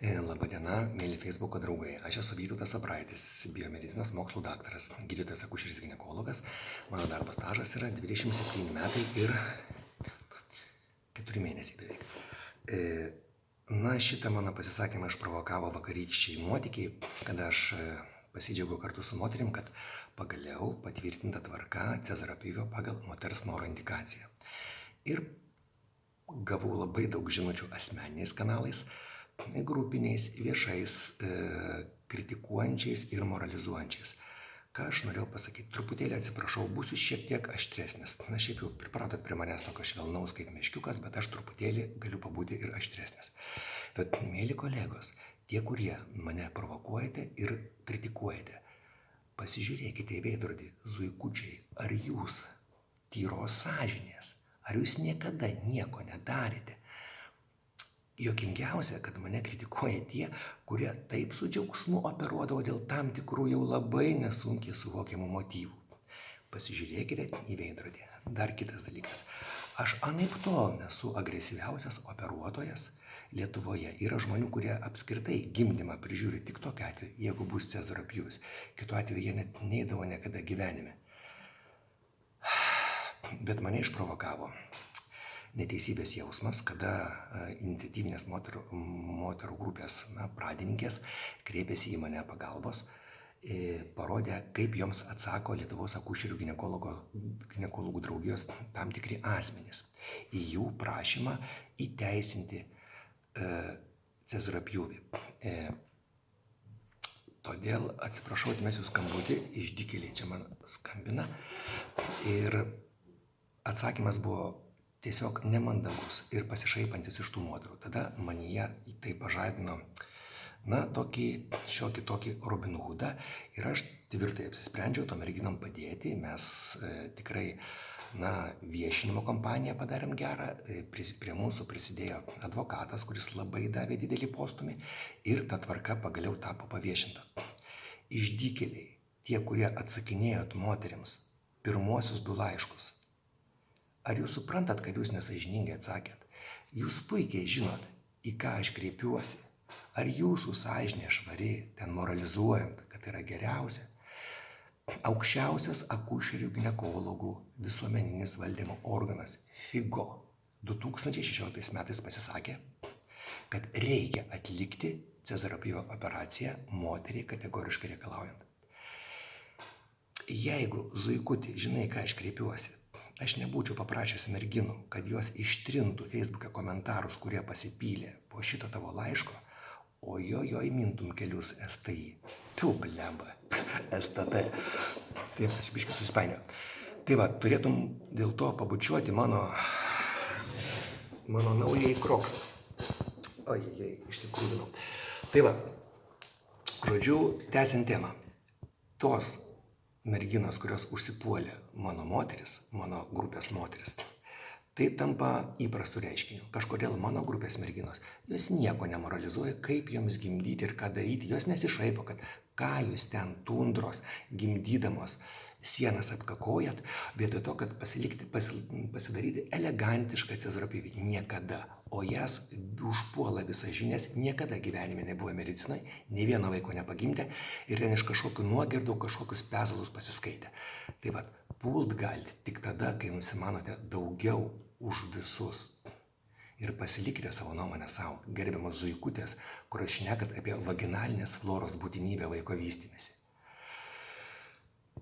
Labą dieną, mėly Facebook'o draugai. Aš esu Vytautas Abraitis, biomedicinos mokslų daktaras, gydytojas akušeris ginekologas. Mano darbo stažas yra 27 metai ir 4 mėnesiai beveik. Šitą mano pasisakymą išprovokavo vakarykščiai nuotykiai, kada aš pasidžiaugiau kartu su moterim, kad pagaliau patvirtinta tvarka Cezario pjūvio pagal moters noro indikaciją. Ir gavau labai daug žinučių asmeniniais kanalais, grupiniais, viešais, kritikuojančiais ir moralizuojančiais. Ką aš norėjau pasakyti, truputėlį atsiprašau, būsiu šiek tiek aštresnis. Na, šiaip jau pripratot prie manęs tokio švelnaus kaip meškiukas, bet aš truputėlį galiu pabūti ir aštresnis. Tad, mėly kolegos, tie, kurie mane provokuojate ir kritikuojate, pasižiūrėkite į veidrodį, zuikučiai, ar jūs tyros sąžinės, ar jūs niekada nieko nedarėte. Juokingiausia, kad mane kritikuoja tie, kurie taip su džiaugsmu operuodavo dėl tam tikrų jau labai nesunkiai suvokiamų motyvų. Pasižiūrėkite į veidrodį. Dar kitas dalykas. Aš anaiptol nesu agresyviausias operuotojas Lietuvoje. Yra žmonių, kurie apskritai gimdymą prižiūri tik tokiu atveju, jeigu bus Cezario pjūvis. Kitu atveju jie net neidavo niekada gyvenime. Bet mane išprovokavo neteisybės jausmas, kada iniciatyvinės moterų grupės pradininkės kreipėsi į mane pagalbos, parodė, kaip joms atsako Lietuvos akušerių ginekologų draugijos tam tikri asmenys į jų prašymą įteisinti Cezario pjūvį. Todėl atsiprašau, atmesiu skambutį, išdykėliai čia man skambina ir atsakymas buvo tiesiog nemandagus ir pasišaipantis iš tų moterų. Tada manyje tai pažadino, šiokį tokį Robin Hoodą ir aš tvirtai apsisprendžiau tom merginom padėti. Mes tikrai, viešinimo kampaniją padarėm gerą, prie mūsų prisidėjo advokatas, kuris labai davė didelį postumį ir ta tvarka pagaliau tapo paviešinta. Išdykėliai, tie, kurie atsakinėjot moterims pirmuosius 2 laiškus, ar jūs suprantat, kad jūs nesąžiningai atsakėt? Jūs puikiai žinot, į ką aš kreipiuosi. Ar jūsų sąžinė švari, ten moralizuojant, kad tai yra geriausia? Aukščiausias akušerių ginekologų visuomeninis valdymo organas FIGO 2016 metais pasisakė, kad reikia atlikti Cezario pjūvio operaciją moteriai kategoriškai reikalaujant. Jeigu, zuikuti, žinai, ką aš kreipiuosi, aš nebūčiau paprašęs merginų, kad jos ištrintų Facebook'e komentarus, kurie pasipylė po šito tavo laiško, o joj mintum kelius STI. Tu, blemba, STT. Taip, aš biškai susipainiau. Tai va, turėtum dėl to pabučiuoti mano naujai kroksą. Ojei, išsikrūdinau. Tai va, žodžiu, tęsiant temą. Tos merginos, kurios užsipuolė mano grupės moteris, tai tampa įprastų reiškinių. Kažkodėl mano grupės merginos, jos nieko nemoralizuoja, kaip joms gimdyti ir ką daryti. Jos nesišaipo, kad ką jūs ten tundros gimdydamos sienas apkakojat, vietoj to, kad pasidaryti elegantišką Cezario pjūvį. Niekada. O jas užpuola visas žinias, niekada gyvenime nebuvo medicinai, nei vieno vaiko nepagimdė ir ten iš kažkokių nuogirdų kažkokius pezalus pasiskaitė. Tai va, pult galite tik tada, kai nusimanote daugiau už visus. Ir pasilikite savo nuomonę savo, gerbiamos zuikutės, kur šnekat apie vaginalinės floros būtinybę vaiko vystymėsi.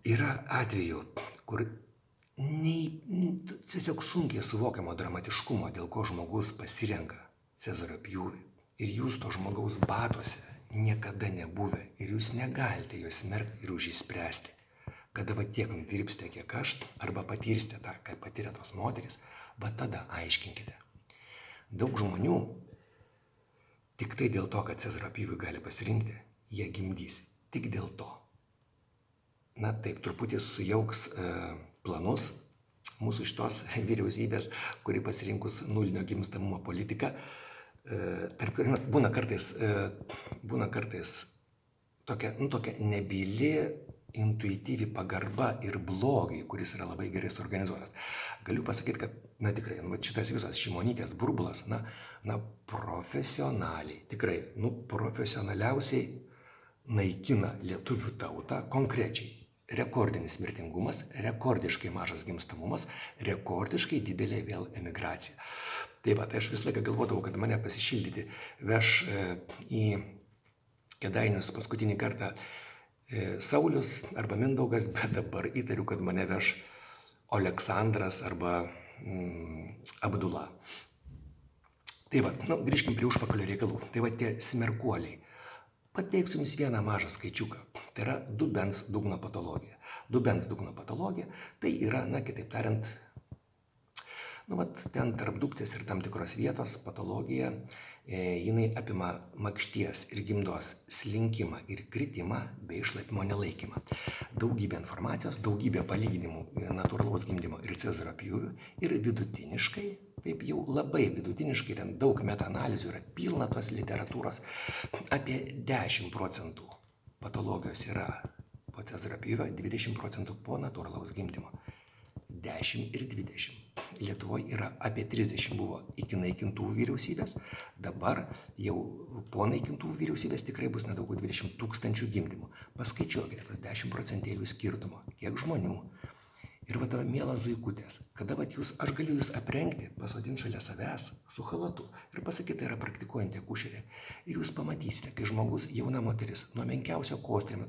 Yra atvejų, kur tiesiog sunkiai suvokiamo dramatiškumo, dėl ko žmogus pasirenka Cezario pjūvį. Ir jūs to žmogaus batuose niekada nebuvę ir jūs negalite jo smerkti ir už jį spręsti. Kada va tiek nudirbsite, kiek aš, arba patirsite tą, kaip patyrė tos moteris, va tada aiškinkite. Daug žmonių tik tai dėl to, kad Cezario pjūvį gali pasirinkti, jie gimdys tik dėl to. Taip, truputį sujauks planus mūsų šitos vyriausybės, kuri pasirinkus nulinio gimstamumo politiką. Būna kartais tokia nebyli, intuityvi pagarba ir blogiui, kuris yra labai gerai suorganizuotas. Galiu pasakyti, kad tikrai šitas visas Šimonytės burbulas, na, profesionaliai, tikrai, profesionaliausiai naikina lietuvių tautą konkrečiai. Rekordinis mirtingumas, rekordiškai mažas gimstamumas, rekordiškai didelė vėl emigracija. Tai va, tai aš visą laiką galvodavau, kad mane pasišildyti veš į Kėdainius paskutinį kartą Saulius arba Mindaugas, bet dabar įtariu, kad mane veš Aleksandras arba Abdula. Tai va, grįžkim prie užpakalio reikalų. Tai va tie smerkuoliai. Pateiksiu jums vieną mažą skaičiuką. Tai yra dubens dugno patologija. Dubens dugno patologija tai yra, kitaip tariant, ten tarp dubcės ir tam tikros vietos patologija, jinai apima makšties ir gimdos slinkimą ir kritimą bei šlapimo nelaikymą. Daugybė informacijos, daugybė palyginimų natūralaus gimdymo ir cezario pjūvių ir vidutiniškai, taip jau labai vidutiniškai, ten daug metaanalizių yra pilna tos literatūros, apie 10% patologijos yra po cezario pjūvio, 20% po natūralaus gimdymo. 10 ir 20. Lietuvoje yra apie 30 buvo iki naikintuvų vyriausybės, dabar jau po naikintuvų vyriausybės tikrai bus nedaugiau 20 000 gimdymų. Paskaičiuokite, 10% skirtumo, kiek žmonių. Ir va tavo mielas zuikutės, kada aš galiu jūs aprengti, pasodinti šalia savęs su chalatu ir pasakyti, tai yra praktikuojanti akušerė. Ir jūs pamatysite, kai žmogus, jauna moteris, nuo menkiausio kostrėmio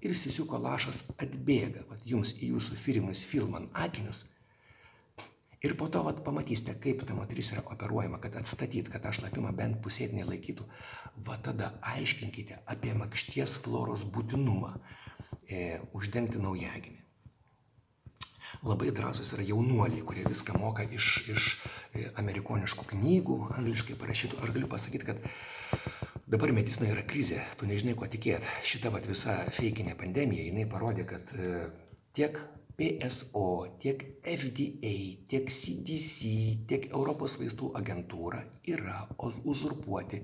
ir sisiuko lašas atbėga jums į jūsų filman akinius. Ir po to pamatysite, kaip ta moteris yra operuojama, kad atstatyt, kad tą šlapimą bent pusėtinį laikytų. Va tada aiškinkite apie makšties floros būtinumą uždengti naujagimį. Labai drąsus yra jaunuoliai, kurie viską moka iš amerikoniškų knygų, angliškai parašytų. Aš galiu pasakyti, kad dabar medicina yra krizė, tu nežinai, ko tikėti. Šita visa feikinė pandemija, jinai parodė, kad tiek PSO, tiek FDA, tiek CDC, tiek Europos vaistų agentūra yra uzurpuoti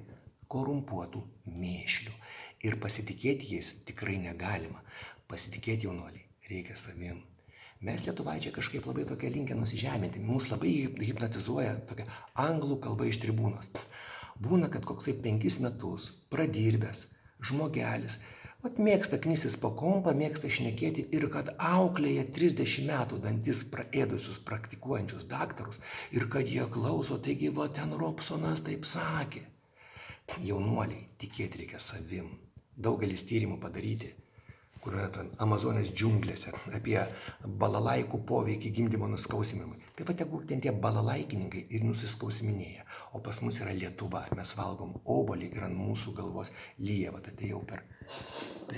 korumpuotų mėšlių. Ir pasitikėti jais tikrai negalima. Pasitikėti jaunuoliai reikia savim. Mes lietuvaičiai kažkaip labai tokia linkę nusižeminti. Mus labai hipnotizuoja tokia anglų kalba iš tribūnos. Būna, kad koksai 5 metus pradirbęs žmogelis, mėgsta knysis po kompą, mėgsta šnekėti ir kad auklėja 30 metų dantis praėdusius praktikuojančius daktarus ir kad jie klauso, taigi ten Robsonas taip sakė. Jaunuoliai, tikėti reikia savim. Daugelis tyrimų padaryti, kur yra ten Amazonės džiunglėse, apie balalaikų poveikį gimdymo nuskausimimui. Taip pat tegu ten tie balalaikininkai ir nusiskausiminėja. O pas mus yra Lietuva, mes valgom obuolį ir ant mūsų galvos lyja, tai jau per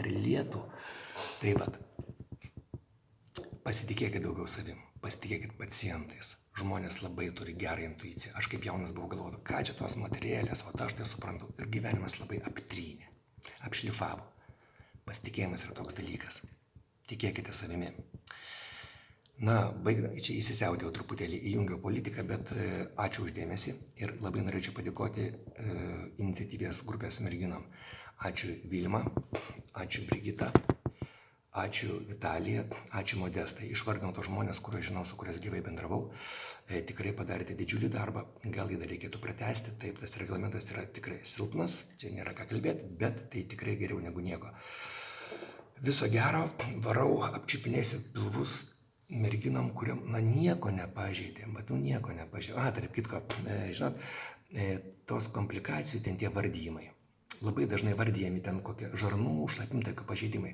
lietų. Tai pasitikėkit daugiau savim, pasitikėkit pacientais. Žmonės labai turi gerą intuiciją. Aš kaip jaunas buvau galvodavau, ką čia tos moterėlės, aš tai suprantu. Ir gyvenimas labai aptrynė, apšlifavo. Pasitikėjimas yra toks dalykas. Tikėkite savimi. Čia įsisiautėjau truputėlį, įjungiau politiką, bet ačiū uždėmesį ir labai norėčiau padėkoti iniciatyvės grupės merginom. Ačiū Vilma, ačiū Brigita, ačiū Vitalija, ačiū Modestai. Išvardinau tos žmonės, kuriuos žinau, su kuriais gyvai bendravau. Tikrai padarėte didžiulį darbą, gal jį dar reikėtų pratęsti. Taip, tas reglamentas yra tikrai silpnas, čia nėra ką kalbėti, bet tai tikrai geriau negu nieko. Viso gero, varau, apčiupinėsiu pilvus merginom, kuriom, nieko nepažeidė, nieko nepažeidė. Tarp kitko, žinot, tos komplikacijų ten tie vardijimai. Labai dažnai vardijami ten kokie žarnų, šlapimtakių pažeidimai.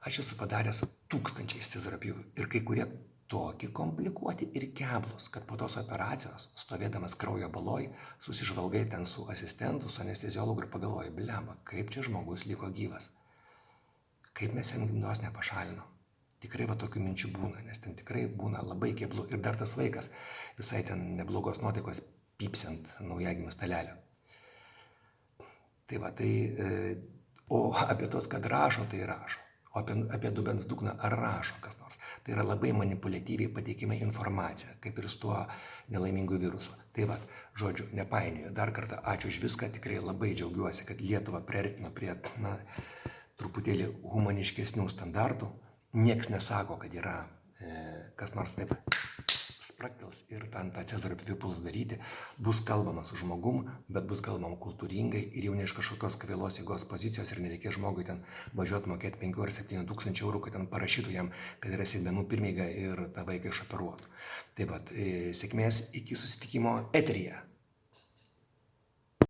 Aš esu padaręs 1000 cezario pjūvių ir kai kurie tokie komplikuoti ir keblus, kad po tos operacijos, stovėdamas kraujo baloj, susižvalgai ten su asistentu, su anesteziologu ir pagalvoji, blemba, kaip čia žmogus liko gyvas. Kaip mes jam gimdos nepašalinom. Tikrai tokių minčių būna, nes ten tikrai būna labai keblu. Ir dar tas vaikas visai ten neblogos nuotaikos pypsiant naujagimių stalelio. O apie tos, kad rašo, tai rašo. O apie dubens dugną ar rašo kas nors. Tai yra labai manipuliatyviai pateikima informacija, kaip ir su tuo nelaimingu virusu. Žodžiu, nepainioju. Dar kartą ačiū už viską, tikrai labai džiaugiuosi, kad Lietuvą priartino prie truputėlį humaniškesnių standartų. Nieks nesako, kad yra kas nors taip spraktels ir ten tą Cezario pjūvį puls daryti, bus kalbama su žmogum, bet bus kalbama kultūringai ir jau ne iš kažkokios kvailos jėgos pozicijos ir nereikės žmogui ten važiuoti mokėti 5 ar 7 tūkstančių eurų, kad ten parašytų jam, kad yra sėdmenų pirmeiga ir tą vaiką išoperuotų. Tai va, sėkmės iki susitikimo eteryje.